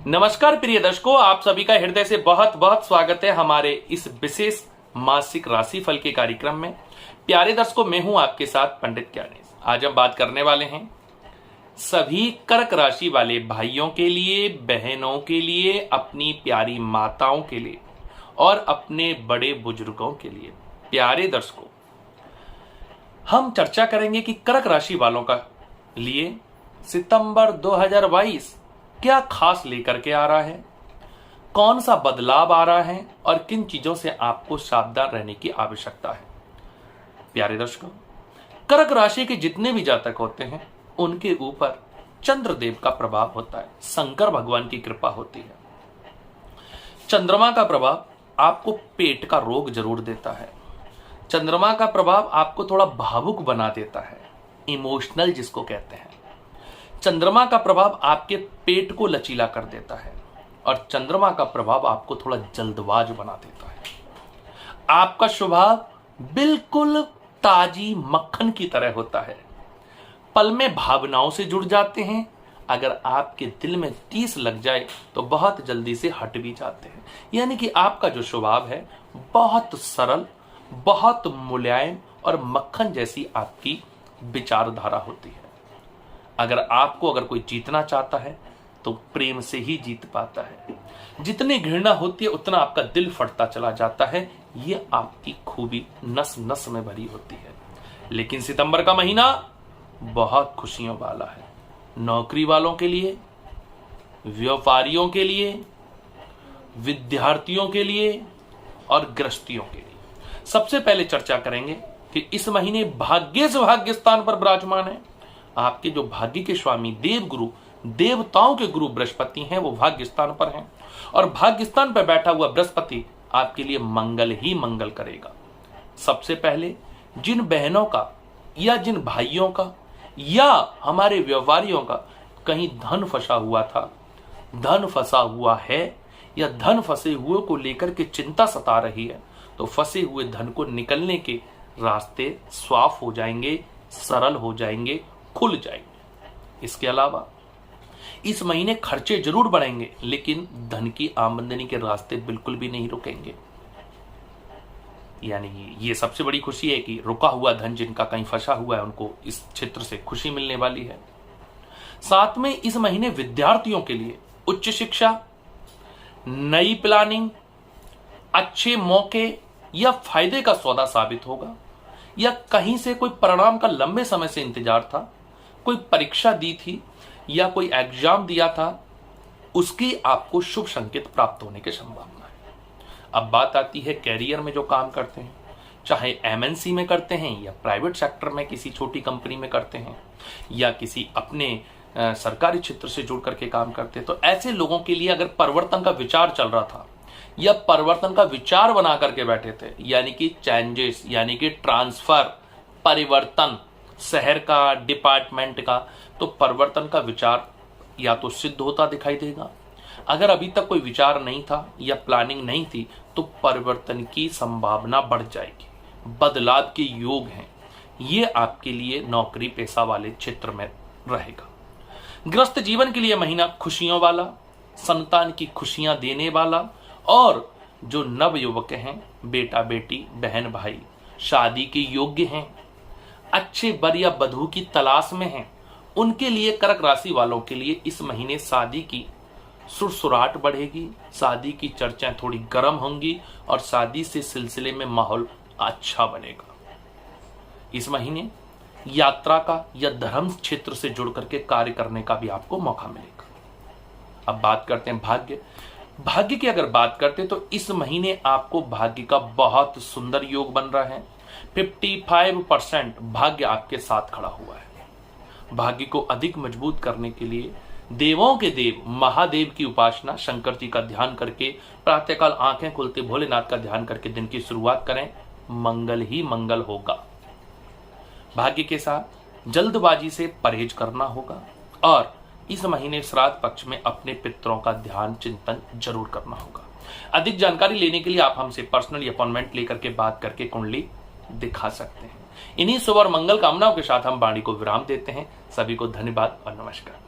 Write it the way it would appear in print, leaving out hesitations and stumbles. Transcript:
नमस्कार प्रिय दर्शकों, आप सभी का हृदय से बहुत बहुत स्वागत है हमारे इस विशेष मासिक राशिफल के कार्यक्रम में। प्यारे दर्शकों, मैं हूं आपके साथ पंडित ज्ञानेश। आज हम बात करने वाले हैं सभी कर्क राशि वाले भाइयों के लिए, बहनों के लिए, अपनी प्यारी माताओं के लिए और अपने बड़े बुजुर्गों के लिए। प्यारे दर्शकों, हम चर्चा करेंगे कि कर्क राशि वालों का लिए सितंबर 2022 क्या खास लेकर के आ रहा है, कौन सा बदलाव आ रहा है और किन चीजों से आपको सावधान रहने की आवश्यकता है। प्यारे दर्शकों, कर्क राशि के जितने भी जातक होते हैं उनके ऊपर चंद्रदेव का प्रभाव होता है, शंकर भगवान की कृपा होती है। चंद्रमा का प्रभाव आपको पेट का रोग जरूर देता है। चंद्रमा का प्रभाव आपको थोड़ा भावुक बना देता है, इमोशनल जिसको कहते हैं। चंद्रमा का प्रभाव आपके पेट को लचीला कर देता है और चंद्रमा का प्रभाव आपको थोड़ा जल्दबाज बना देता है। आपका स्वभाव बिल्कुल ताजी मक्खन की तरह होता है, पल में भावनाओं से जुड़ जाते हैं। अगर आपके दिल में टीस लग जाए तो बहुत जल्दी से हट भी जाते हैं। यानी कि आपका जो स्वभाव है बहुत सरल, बहुत मुलायम और मक्खन जैसी आपकी विचारधारा होती है। अगर कोई जीतना चाहता है तो प्रेम से ही जीत पाता है। जितनी घृणा होती है उतना आपका दिल फटता चला जाता है। ये आपकी खूबी नस नस में भरी होती है। लेकिन सितंबर का महीना बहुत खुशियों वाला है, नौकरी वालों के लिए, व्यापारियों के लिए, विद्यार्थियों के लिए और गृहस्थियों के लिए। सबसे पहले चर्चा करेंगे कि इस महीने भाग्य से भाग्य स्थान पर विराजमान है आपके जो भाग्य के स्वामी देव गुरु, देवताओं के गुरु बृहस्पति हैं, वो भाग्य स्थान पर हैं और भाग्य स्थान पर बैठा हुआ बृहस्पति आपके लिए मंगल ही मंगल करेगा। सबसे पहले जिन बहनों का या जिन भाइयों का या हमारे व्यापारियों का कहीं धन फंसा हुआ था, धन फंसा हुआ है या धन फंसे हुए को लेकर के चिंता सता रही है, तो फंसे हुए धन को निकलने के रास्ते साफ हो जाएंगे, सरल हो जाएंगे, खुल जाएंगे। इसके अलावा इस महीने खर्चे जरूर बढ़ेंगे लेकिन धन की आमदनी के रास्ते बिल्कुल भी नहीं रुकेंगे। यानी ये सबसे बड़ी खुशी है कि रुका हुआ धन जिनका कहीं फंसा हुआ है उनको इस क्षेत्र से खुशी मिलने वाली है। साथ में इस महीने विद्यार्थियों के लिए उच्च शिक्षा, नई प्लानिंग, अच्छे मौके या फायदे का सौदा साबित होगा। या कहीं से कोई परिणाम का लंबे समय से इंतजार था, कोई परीक्षा दी थी या कोई एग्जाम दिया था, उसकी आपको शुभ संकेत प्राप्त होने की संभावना है। अब बात आती है कैरियर में जो काम करते हैं, चाहे एमएनसी में करते हैं या प्राइवेट सेक्टर में किसी छोटी कंपनी में करते हैं या किसी अपने सरकारी क्षेत्र से जुड़ करके काम करते हैं, तो ऐसे लोगों के लिए अगर परिवर्तन का विचार चल रहा था या परिवर्तन का विचार बना करके बैठे थे, यानी कि चेंजेस, यानी कि ट्रांसफर, परिवर्तन, शहर का, डिपार्टमेंट का, तो परिवर्तन का विचार या तो सिद्ध होता दिखाई देगा। अगर अभी तक कोई विचार नहीं था या प्लानिंग नहीं थी तो परिवर्तन की संभावना बढ़ जाएगी, बदलाव के योग हैं। ये आपके लिए नौकरी पेशा वाले क्षेत्र में रहेगा। गृहस्थ जीवन के लिए महीना खुशियों वाला, संतान की खुशियां देने वाला और जो नव युवक हैं, बेटा बेटी, बहन भाई शादी के योग्य हैं, अच्छे वर या वधू की तलाश में हैं, उनके लिए कर्क राशि वालों के लिए इस महीने शादी की सुरसुराहट बढ़ेगी, शादी की चर्चाएं थोड़ी गर्म होंगी और शादी से सिलसिले में माहौल अच्छा बनेगा। इस महीने यात्रा का या धर्म क्षेत्र से जुड़ करके कार्य करने का भी आपको मौका मिलेगा। अब बात करते हैं भाग्य की अगर बात करते तो इस महीने आपको भाग्य का बहुत सुंदर योग बन रहा है। 55% भाग्य आपके साथ खड़ा हुआ है। भाग्य को अधिक मजबूत करने के लिए देवों के देव महादेव की उपासना, शंकर जी का ध्यान करके प्रातःकाल आंखें खुलते भोलेनाथ का ध्यान करके दिन की शुरुआत करें, मंगल ही मंगल होगा। भाग्य के साथ जल्दबाजी से परहेज करना होगा और इस महीने श्राद्ध पक्ष में अपने पितरों का ध्यान चिंतन जरूर करना होगा। अधिक जानकारी लेने के लिए आप हमसे पर्सनल अपॉइंटमेंट लेकर के बात करके कुंडली दिखा सकते हैं। इन्हीं शुभ और मंगल कामनाओं के साथ हम वाणी को विराम देते हैं। सभी को धन्यवाद और नमस्कार।